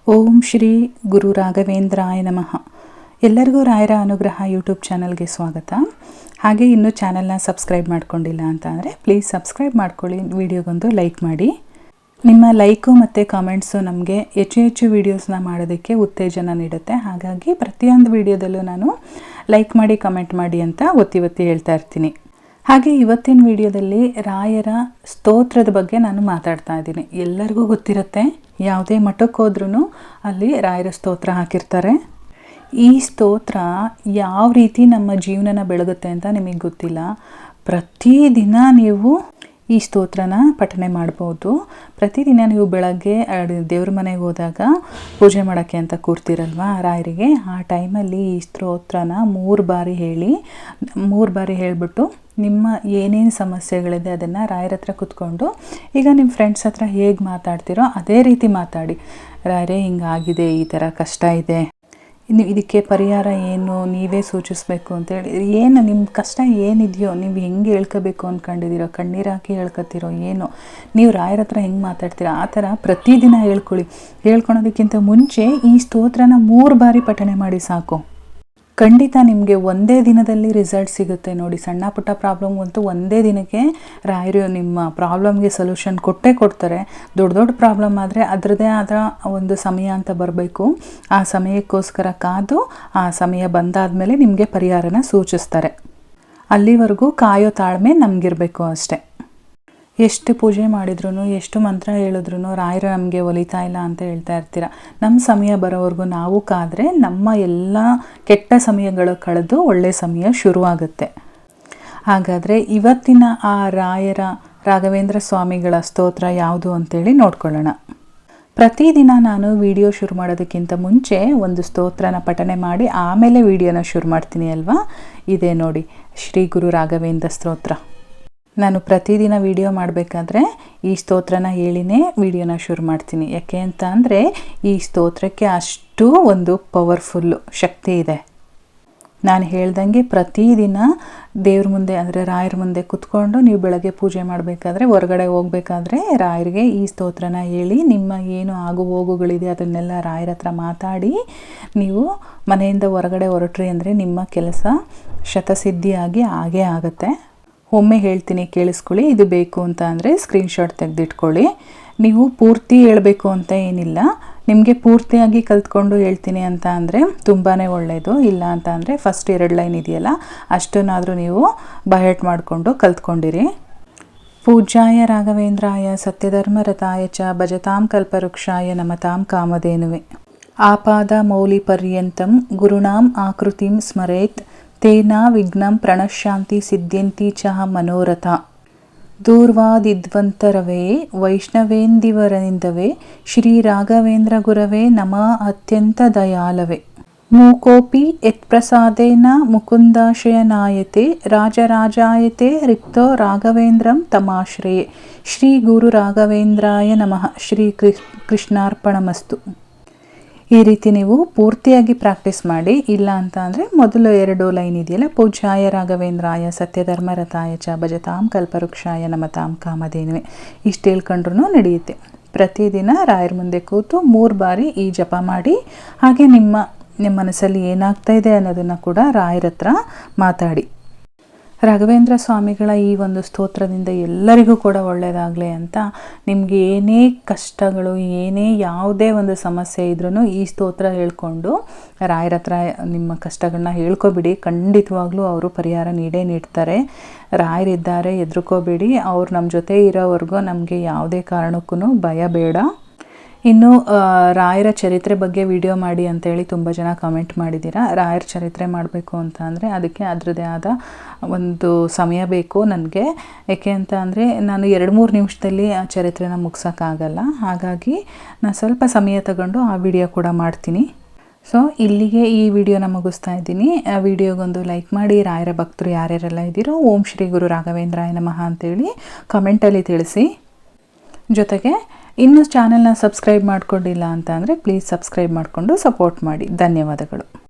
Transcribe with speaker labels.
Speaker 1: ಓಂ ಶ್ರೀ ಗುರು ರಾಘವೇಂದ್ರಾಯ ನಮಃ. ಎಲ್ಲರಿಗೂ ರಾಯರ ಅನುಗ್ರಹ ಯೂಟ್ಯೂಬ್ ಚಾನಲ್ಗೆ ಸ್ವಾಗತ. ಹಾಗೆ ಇನ್ನೂ ಚಾನಲ್ನ ಸಬ್ಸ್ಕ್ರೈಬ್ ಮಾಡ್ಕೊಂಡಿಲ್ಲ ಅಂತ ಅಂದರೆ ಪ್ಲೀಸ್ ಸಬ್ಸ್ಕ್ರೈಬ್ ಮಾಡ್ಕೊಳ್ಳಿ, ವಿಡಿಯೋಗೊಂದು ಲೈಕ್ ಮಾಡಿ. ನಿಮ್ಮ ಲೈಕು ಮತ್ತು ಕಾಮೆಂಟ್ಸು ನಮಗೆ ಹೆಚ್ಚು ವೀಡಿಯೋಸ್ನ ಮಾಡೋದಕ್ಕೆ ಉತ್ತೇಜನ ನೀಡುತ್ತೆ. ಹಾಗಾಗಿ ಪ್ರತಿಯೊಂದು ವಿಡಿಯೋದಲ್ಲೂ ನಾನು ಲೈಕ್ ಮಾಡಿ ಕಮೆಂಟ್ ಮಾಡಿ ಅಂತ ಒತ್ತಿ ಹೇಳ್ತಾ ಇರ್ತೀನಿ. ಹಾಗೆ ಇವತ್ತಿನ ವಿಡಿಯೋದಲ್ಲಿ ರಾಯರ ಸ್ತೋತ್ರದ ಬಗ್ಗೆ ನಾನು ಮಾತಾಡ್ತಾ ಇದ್ದೀನಿ. ಎಲ್ಲರಿಗೂ ಗೊತ್ತಿರುತ್ತೆ, ಯಾವುದೇ ಮಠಕ್ಕೆ ಹೋದ್ರೂ ಅಲ್ಲಿ ರಾಯರ ಸ್ತೋತ್ರ ಹಾಕಿರ್ತಾರೆ. ಈ ಸ್ತೋತ್ರ ಯಾವ ರೀತಿ ನಮ್ಮ ಜೀವನನ ಬೆಳಗುತ್ತೆ ಅಂತ ನಿಮಗೆ ಗೊತ್ತಿಲ್ಲ. ಪ್ರತಿದಿನ ನೀವು ಈ ಸ್ತೋತ್ರನ ಪಠನೆ ಮಾಡ್ಬೋದು. ಪ್ರತಿದಿನ ನೀವು ಬೆಳಗ್ಗೆ ದೇವ್ರ ಮನೆಗೆ ಹೋದಾಗ ಪೂಜೆ ಮಾಡೋಕ್ಕೆ ಅಂತ ಕೂರ್ತಿರಲ್ವ ರಾಯರಿಗೆ, ಆ ಟೈಮಲ್ಲಿ ಈ ಸ್ತೋತ್ರನ 3 ಬಾರಿ ಹೇಳಿಬಿಟ್ಟು ನಿಮ್ಮ ಏನೇನು ಸಮಸ್ಯೆಗಳಿದೆ ಅದನ್ನು ರಾಯರ ಹತ್ರ ಕೂತ್ಕೊಂಡು, ಈಗ ನಿಮ್ಮ ಫ್ರೆಂಡ್ಸ್ ಹತ್ರ ಹೇಗೆ ಮಾತಾಡ್ತಿರೋ ಅದೇ ರೀತಿ ಮಾತಾಡಿ. ರಾಯರೇ ಹಿಂಗಾಗಿದೆ, ಈ ಥರ ಕಷ್ಟ ಇದೆ, ಇದಕ್ಕೆ ಪರಿಹಾರ ಏನು ನೀವೇ ಸೂಚಿಸಬೇಕು ಅಂತೇಳಿ, ಏನು ನಿಮ್ಮ ಕಷ್ಟ ಏನಿದೆಯೋ ನೀವು ಹೆಂಗೆ ಹೇಳ್ಕೋಬೇಕು ಅಂದ್ಕೊಂಡಿದ್ದೀರೋ, ಕಣ್ಣೀರು ಹಾಕಿ ಹೇಳ್ಕೊತಿರೋ ಏನೋ, ನೀವು ರಾಯರ ಹತ್ರ ಹೆಂಗೆ ಮಾತಾಡ್ತೀರೋ ಆ ಥರ ಪ್ರತಿದಿನ ಹೇಳ್ಕೊಳ್ಳಿ. ಹೇಳ್ಕೊಳೋದಕ್ಕಿಂತ ಮುಂಚೆ ಈ ಸ್ತೋತ್ರನ 3 ಬಾರಿ ಪಠನೆ ಮಾಡಿ ಸಾಕು. ಖಂಡಿತ ನಿಮಗೆ ಒಂದೇ ದಿನದಲ್ಲಿ ರಿಸಲ್ಟ್ ಸಿಗುತ್ತೆ. ನೋಡಿ, ಸಣ್ಣ ಪುಟ್ಟ ಪ್ರಾಬ್ಲಮ್ ಅಂತೂ ಒಂದೇ ದಿನಕ್ಕೆ ರಾಯರು ನಿಮ್ಮ ಪ್ರಾಬ್ಲಮ್ಗೆ ಸೊಲ್ಯೂಷನ್ ಕೊಡ್ತಾರೆ. ದೊಡ್ಡ ಪ್ರಾಬ್ಲಮ್ ಆದರೆ ಅದರದೇ ಆದ ಒಂದು ಸಮಯ ಅಂತ ಬರಬೇಕು. ಆ ಸಮಯಕ್ಕೋಸ್ಕರ ಕಾದು ಆ ಸಮಯ ಬಂದಾದಮೇಲೆ ನಿಮಗೆ ಪರಿಹಾರನ ಸೂಚಿಸ್ತಾರೆ. ಅಲ್ಲಿವರೆಗೂ ಕಾಯೋ ತಾಳ್ಮೆ ನಮಗಿರಬೇಕು ಅಷ್ಟೆ. ಎಷ್ಟು ಪೂಜೆ ಮಾಡಿದ್ರು, ಎಷ್ಟು ಮಂತ್ರ ಹೇಳಿದ್ರು ರಾಯರು ನಮಗೆ ಒಲಿತಾ ಇಲ್ಲ ಅಂತ ಹೇಳ್ತಾ ಇರ್ತೀರ. ನಮ್ಮ ಸಮಯ ಬರೋವರೆಗೂ ನಾವು ಕಾದರೆ ನಮ್ಮ ಎಲ್ಲ ಕೆಟ್ಟ ಸಮಯಗಳು ಕಳೆದು ಒಳ್ಳೆಯ ಸಮಯ ಶುರುವಾಗುತ್ತೆ. ಹಾಗಾದರೆ ಇವತ್ತಿನ ಆ ರಾಘವೇಂದ್ರ ಸ್ವಾಮಿಗಳ ಸ್ತೋತ್ರ ಯಾವುದು ಅಂತೇಳಿ ನೋಡ್ಕೊಳ್ಳೋಣ. ಪ್ರತಿದಿನ ನಾನು ವಿಡಿಯೋ ಶುರು ಮಾಡೋದಕ್ಕಿಂತ ಮುಂಚೆ ಒಂದು ಸ್ತೋತ್ರನ ಪಠನೆ ಮಾಡಿ ಆಮೇಲೆ ವಿಡಿಯೋನ ಶುರು ಮಾಡ್ತೀನಿ ಅಲ್ವಾ. ಇದೇ ನೋಡಿ, ಶ್ರೀ ಗುರು ರಾಘವೇಂದ್ರ ಸ್ತೋತ್ರ. ನಾನು ಪ್ರತಿದಿನ ವಿಡಿಯೋ ಮಾಡಬೇಕಾದ್ರೆ ಈ ಸ್ತೋತ್ರನ ಹೇಳಿನೇ ವಿಡಿಯೋನ ಶುರು ಮಾಡ್ತೀನಿ. ಯಾಕೆ ಅಂತ ಅಂದರೆ ಈ ಸ್ತೋತ್ರಕ್ಕೆ ಅಷ್ಟು ಒಂದು ಪವರ್ಫುಲ್ಲು ಶಕ್ತಿ ಇದೆ. ನಾನು ಹೇಳ್ದಂಗೆ ಪ್ರತಿದಿನ ದೇವ್ರ ಮುಂದೆ ಅಂದರೆ ರಾಯರ ಮುಂದೆ ಕೂತ್ಕೊಂಡು ನೀವು ಬೆಳಗ್ಗೆ ಪೂಜೆ ಮಾಡಬೇಕಾದ್ರೆ, ಹೊರಗಡೆ ಹೋಗಬೇಕಾದ್ರೆ ರಾಯರಿಗೆ ಈ ಸ್ತೋತ್ರನ ಹೇಳಿ, ನಿಮ್ಮ ಏನು ಆಗು ಹೋಗುಗಳಿದೆ ಅದನ್ನೆಲ್ಲ ರಾಯರ ಹತ್ರ ಮಾತಾಡಿ ನೀವು ಮನೆಯಿಂದ ಹೊರಗಡೆ ಹೊರಟ್ರಿ ಅಂದರೆ ನಿಮ್ಮ ಕೆಲಸ ಶತಸಿದ್ಧಿಯಾಗಿ ಆಗೇ ಆಗುತ್ತೆ. ಒಮ್ಮೆ ಹೇಳ್ತೀನಿ ಕೇಳಿಸ್ಕೊಳ್ಳಿ. ಇದು ಬೇಕು ಅಂತ ಅಂದರೆ ಸ್ಕ್ರೀನ್ಶಾಟ್ ತೆಗೆದಿಟ್ಕೊಳ್ಳಿ. ನೀವು ಪೂರ್ತಿ ಹೇಳಬೇಕು ಅಂತ ಏನಿಲ್ಲ, ನಿಮಗೆ ಪೂರ್ತಿಯಾಗಿ ಕಲ್ತ್ಕೊಂಡು ಹೇಳ್ತೀನಿ ಅಂತ ಅಂದರೆ ತುಂಬಾ ಒಳ್ಳೆಯದು. ಇಲ್ಲ ಅಂತ ಅಂದರೆ ಫಸ್ಟ್ 2 ಲೈನ್ ಇದೆಯಲ್ಲ ಅಷ್ಟನ್ನಾದರೂ ನೀವು ಬೈಹರ್ಟ್ ಮಾಡಿಕೊಂಡು ಕಲ್ತ್ಕೊಂಡಿರಿ. ಪೂಜ್ಯಾಯ ರಾಘವೇಂದ್ರಾಯ ಸತ್ಯಧರ್ಮರತಾಯ ಚ ಭಜತಾಂ ಕಲ್ಪವೃಕ್ಷಾಯ ನಮತಾಂ ಕಾಮಧೇನುವೆ. ಆಪಾದ ಮೌಲಿ ಪರ್ಯಂತಂ ಗುರುಣಾಂ ಆಕೃತಿಂ ಸ್ಮರೇತ್ ತೇನ ವಿಘ್ನಂ ಪ್ರಣಶ್ಯಾಂತಿ ಸಿದ್ಧ್ಯಂತಿ ಚ ಮನೋರಥ. ದೂರ್ವಾದಿದ್ವಂತರವೇ ವೈಷ್ಣವೇಂದಿವರನಿಂದವೇ ಶ್ರೀ ರಾಘವೇಂದ್ರ ಗುರವೇ ನಮಃ ಅತ್ಯಂತ ದಯಾಲವೇ. ಮೂಕೋಪಿ ಯತ್ಪ್ರಸಾದೇನ ಮುಕುಂದಾಶಯನಾಯತೆ ರಾಜರಾಜಾಯತೆ ರಿಕ್ತೋ ರಾಘವೇಂದ್ರಂ ತಮಾಶ್ರಯೇ. ಶ್ರೀ ಗುರು ರಾಘವೇಂದ್ರಾಯ ನಮಃ. ಶ್ರೀ ಕೃಷ್ಣಾರ್ಪಣಮಸ್ತು. ಈ ರೀತಿ ನೀವು ಪೂರ್ತಿಯಾಗಿ ಪ್ರಾಕ್ಟೀಸ್ ಮಾಡಿ. ಇಲ್ಲ ಅಂತ ಅಂದರೆ ಮೊದಲು 2 ಲೈನ್ ಇದೆಯಲ್ಲ, ಪೂಜ್ಯಾಯ ರಾಘವೇಂದ್ರಾಯ ಸತ್ಯಧರ್ಮರತಾಯ ಚ ಭಜತಾಂ ಕಲ್ಪವೃಕ್ಷಾಯ ನಮತಾಂ ಕಾಮಧೇನುವೆ, ಇಷ್ಟು ಹೇಳ್ಕೊಂಡ್ರೂ ನಡೆಯುತ್ತೆ. ಪ್ರತಿದಿನ ರಾಯರ ಮುಂದೆ ಕೂತು 3 ಬಾರಿ ಈ ಜಪ ಮಾಡಿ. ಹಾಗೆ ನಿಮ್ಮ ಮನಸ್ಸಲ್ಲಿ ಏನಾಗ್ತಾ ಇದೆ ಅನ್ನೋದನ್ನು ಕೂಡ ರಾಯರ ಹತ್ರ ಮಾತಾಡಿ. ರಾಘವೇಂದ್ರ ಸ್ವಾಮಿಗಳ ಈ ಒಂದು ಸ್ತೋತ್ರದಿಂದ ಎಲ್ಲರಿಗೂ ಕೂಡ ಒಳ್ಳೆಯದಾಗಲಿ ಅಂತ, ನಿಮಗೆ ಏನೇ ಕಷ್ಟಗಳು ಯಾವುದೇ ಒಂದು ಸಮಸ್ಯೆ ಇದ್ರೂ ಈ ಸ್ತೋತ್ರ ಹೇಳ್ಕೊಂಡು ರಾಯರ ಹತ್ರ ನಿಮ್ಮ ಕಷ್ಟಗಳನ್ನ ಹೇಳ್ಕೊಬಿಡಿ. ಖಂಡಿತವಾಗ್ಲೂ ಅವರು ಪರಿಹಾರ ನೀಡ್ತಾರೆ. ರಾಯರಿದ್ದಾರೆ, ಹೆದರ್ಕೋಬೇಡಿ. ಅವ್ರು ನಮ್ಮ ಜೊತೆ ಇರೋವರೆಗೂ ನಮಗೆ ಯಾವುದೇ ಕಾರಣಕ್ಕೂ ಭಯ ಬೇಡ. ಇನ್ನು ರಾಯರ ಚರಿತ್ರೆ ಬಗ್ಗೆ ವಿಡಿಯೋ ಮಾಡಿ ಅಂತೇಳಿ ತುಂಬ ಜನ ಕಮೆಂಟ್ ಮಾಡಿದ್ದೀರಾ. ರಾಯರ ಚರಿತ್ರೆ ಮಾಡಬೇಕು ಅಂತ ಅಂದರೆ ಅದಕ್ಕೆ ಅದರದ್ದೇ ಆದ ಒಂದು ಸಮಯ ಬೇಕು ನನಗೆ. ಏಕೆ ಅಂತ ಅಂದರೆ ನಾನು 2-3 ನಿಮಿಷದಲ್ಲಿ ಆ ಚರಿತ್ರೆನ ಮುಗ್ಸೋಕ್ಕಾಗಲ್ಲ. ಹಾಗಾಗಿ ನಾನು ಸ್ವಲ್ಪ ಸಮಯ ತಗೊಂಡು ಆ ವಿಡಿಯೋ ಕೂಡ ಮಾಡ್ತೀನಿ. ಸೊ ಇಲ್ಲಿಗೆ ಈ ವಿಡಿಯೋನ ಮುಗಿಸ್ತಾ ಇದ್ದೀನಿ. ಆ ವಿಡಿಯೋಗೊಂದು ಲೈಕ್ ಮಾಡಿ. ರಾಯರ ಭಕ್ತರು ಯಾರ್ಯಾರೆಲ್ಲ ಇದ್ದೀರೋ ಓಂ ಶ್ರೀ ಗುರು ರಾಘವೇಂದ್ರಾಯ ನಮಃ ಅಂತೇಳಿ ಕಮೆಂಟಲ್ಲಿ ತಿಳಿಸಿ. ಜೊತೆಗೆ ಇನ್ನೂ ಚಾನೆಲ್ನ ಸಬ್ಸ್ಕ್ರೈಬ್ ಮಾಡ್ಕೊಂಡಿಲ್ಲ ಅಂತ ಅಂದರೆ ಪ್ಲೀಸ್ ಸಬ್ಸ್ಕ್ರೈಬ್ ಮಾಡಿಕೊಂಡು ಸಪೋರ್ಟ್ ಮಾಡಿ. ಧನ್ಯವಾದಗಳು.